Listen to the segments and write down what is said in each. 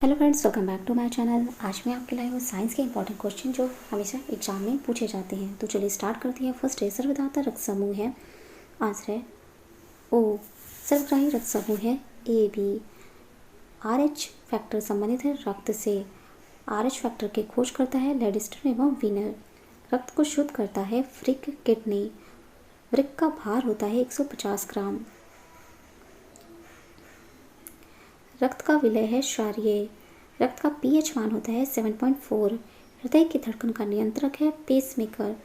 Hello friends, welcome back to my channel. आज मैं आपके लाए हूँ साइंस के इंपॉर्टेंट क्वेश्चन जो हमेशा एग्जाम में पूछे जाते हैं। तो चलिए स्टार्ट करते हैं। फर्स्ट है, सर्वधाता रक्त समूह है। आंसर है ओ। सर्वग्राही रक्त समूह है ए बी। RH फैक्टर संबंधित है रक्त से। RH फैक्टर की खोज करता है लेडिस्टर एवं वीनर। रक्त को शुद्ध करता है फ्रिक किडनी। वृक्क का भार होता है 150 ग्राम। रक्त का विलय है क्षारीय। रक्त का pH मान होता है 7.4। हृदय की धड़कन का नियंत्रक है पेसमेकर।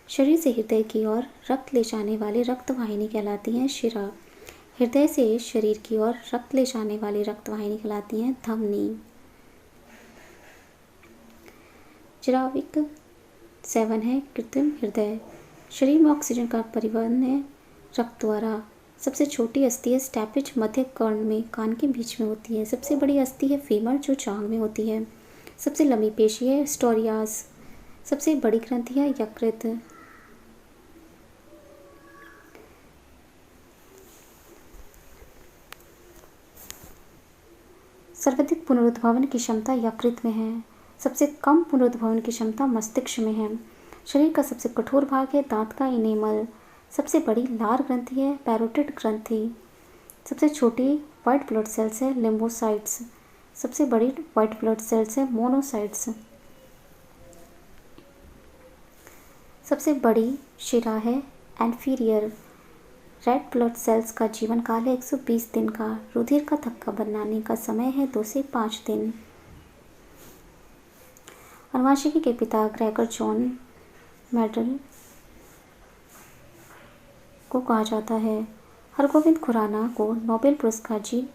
शरीर से हृदय की ओर रक्त ले जाने वाली रक्तवाहिनी कहलाती हैं शिरा। हृदय से शरीर की ओर रक्त ले जाने वाली रक्तवाहिनी कहलाती हैं धमनी। जिराविक 7 है, कृत्रिम हृदय। शरीर में ऑक्सीजन का परिवहन है रक्त द्वारा। सबसे छोटी अस्थि है स्टैपेज, मध्य कर्ण में कान के बीच में होती है। सबसे बड़ी अस्थि है फीमर जो जांघ में होती है। सबसे लंबी पेशी है स्टोरियास। सबसे बड़ी ग्रंथि है यकृत। सर्वाधिक पुनरुद्भवन की क्षमता यकृत में है। सबसे कम पुनरुद्भवन की क्षमता मस्तिष्क में है। शरीर का सबसे कठोर भाग है दांत का इनेमल। सबसे बड़ी लार ग्रंथि है पैरोटिड ग्रंथि। सबसे छोटी वाइट ब्लड सेल्स है लिम्फोसाइट्स। सबसे बड़ी वाइट ब्लड सेल्स है मोनोसाइट्स। सबसे बड़ी शिरा है एंफीरियर। रेड ब्लड सेल्स का जीवन काल है 120 दिन का। रुधिर का थक्का बनाने का समय है 2 से 5 दिन। अनुवांशिकी के पिता ग्रेगर जॉन मेंडल को कहा जाता है। हरगोविंद खुराना को नोबेल पुरस्कार जीन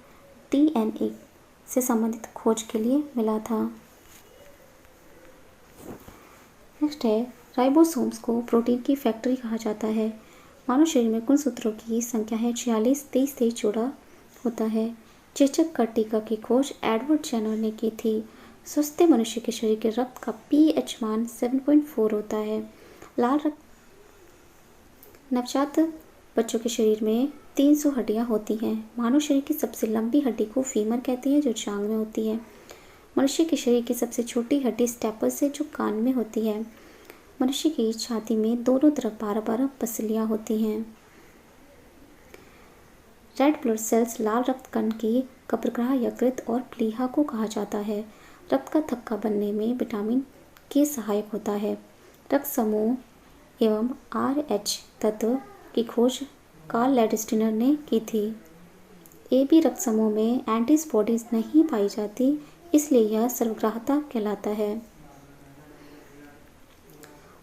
DNA से संबंधित खोज के लिए मिला था। नेक्स्ट है, राइबोसोम्स को प्रोटीन की फैक्ट्री कहा जाता है। मानव शरीर में कुल सूत्रों की संख्या है 46। 23 जोड़ा होता है। चेचक का टीका की खोज एडवर्ड जेनर ने की थी। स्वस्थ मनुष्य के शरीर के रक्त का pH मान 7.4 होता है। लाल रक्त नवजात बच्चों के शरीर में 300 हड्डियां होती हैं। मानव शरीर की सबसे लंबी हड्डी को फीमर कहते हैं जो जांघ में होती है। मनुष्य के शरीर की सबसे छोटी हड्डी स्टेपस है जो कान में होती है। मनुष्य की छाती में दोनों तरफ 12-12 पसलियां होती हैं। रेड ब्लड सेल्स लाल रक्त कण की कब्रगाह यकृत और प्लीहा को कहा जाता है। रक्त का थक्का बनने में विटामिन के सहायक होता है। रक्त समूह एवं RH तत्व की खोज कार्ल लैंडस्टीनर ने की थी। AB रक्त समूह में एंटीबॉडीज नहीं पाई जाती, इसलिए यह सर्वग्राहता कहलाता है।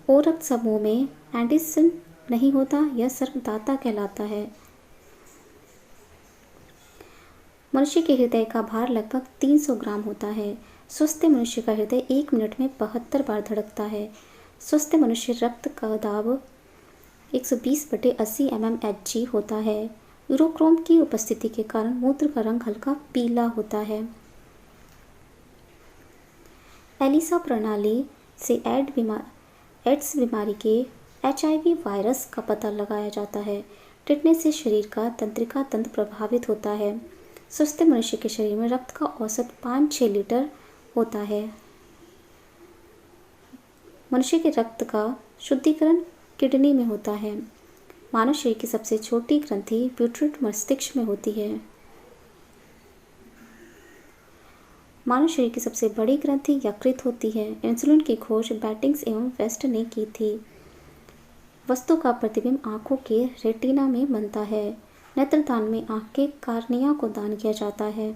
O रक्त समूह में एंटीजन नहीं होता, यह सर्वदाता कहलाता है। मनुष्य के हृदय का भार लगभग 300 ग्राम होता है। स्वस्थ मनुष्य का हृदय 1 मिनट में 72 बार धड़कता है। स्वस्थ मनुष्य रक्त का दाब 120/80 mmHg होता है। यूरोक्रोम की उपस्थिति के कारण मूत्र का रंग हल्का पीला होता है। एलिसा प्रणाली से एड्स बीमारी के HIV वायरस का पता लगाया जाता है। टिटनेस से शरीर का तंत्रिका तंत्र प्रभावित होता है। स्वस्थ मनुष्य के शरीर में रक्त का औसत 5-6 लीटर होता है। मनुष्य के रक्त का शुद्धिकरण किडनी में होता है। मानव शरीर की सबसे छोटी ग्रंथि प्यूटरेट मस्तिष्क में होती है। मानव शरीर की सबसे बड़ी ग्रंथि यकृत होती है। इंसुलिन की खोज बैटिंग्स एवं वेस्ट ने की थी। वस्तु का प्रतिबिंब आंखों के रेटिना में बनता है। नेत्रदान में आंख के कार्निया को दान किया जाता है।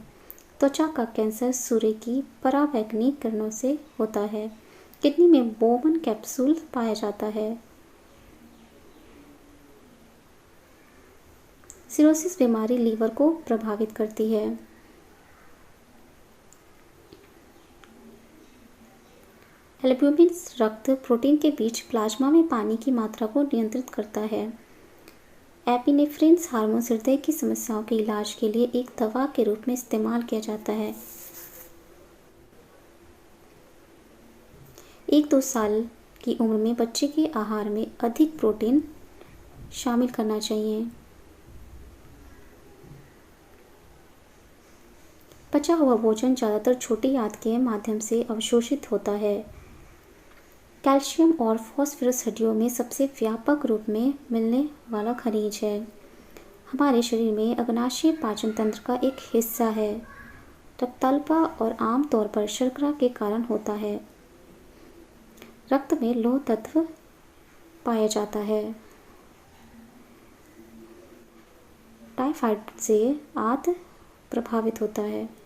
त्वचा का कैंसर सूर्य की पराबैंगनी किरणों से होता है। किडनी में बोमन कैप्सूल पाया जाता है। सिरोसिस बीमारी लीवर को प्रभावित करती है। एल्ब्यूमिन रक्त प्रोटीन के बीच प्लाज्मा में पानी की मात्रा को नियंत्रित करता है। एपिनेफ्रिन हार्मोन हृदय की समस्याओं के इलाज के लिए एक दवा के रूप में इस्तेमाल किया जाता है। 1-2 साल की उम्र में बच्चे के आहार में अधिक प्रोटीन शामिल करना चाहिए। पचा हुआ भोजन ज़्यादातर छोटी आंत के माध्यम से अवशोषित होता है। कैल्शियम और फॉस्फोरस हड्डियों में सबसे व्यापक रूप में मिलने वाला खनिज है। हमारे शरीर में अग्नाशय पाचन तंत्र का एक हिस्सा है। रक्ताल्पा और आमतौर पर शर्करा के कारण होता है। रक्त में लौह तत्व पाया जाता है। टाइफाइड से आंत प्रभावित होता है।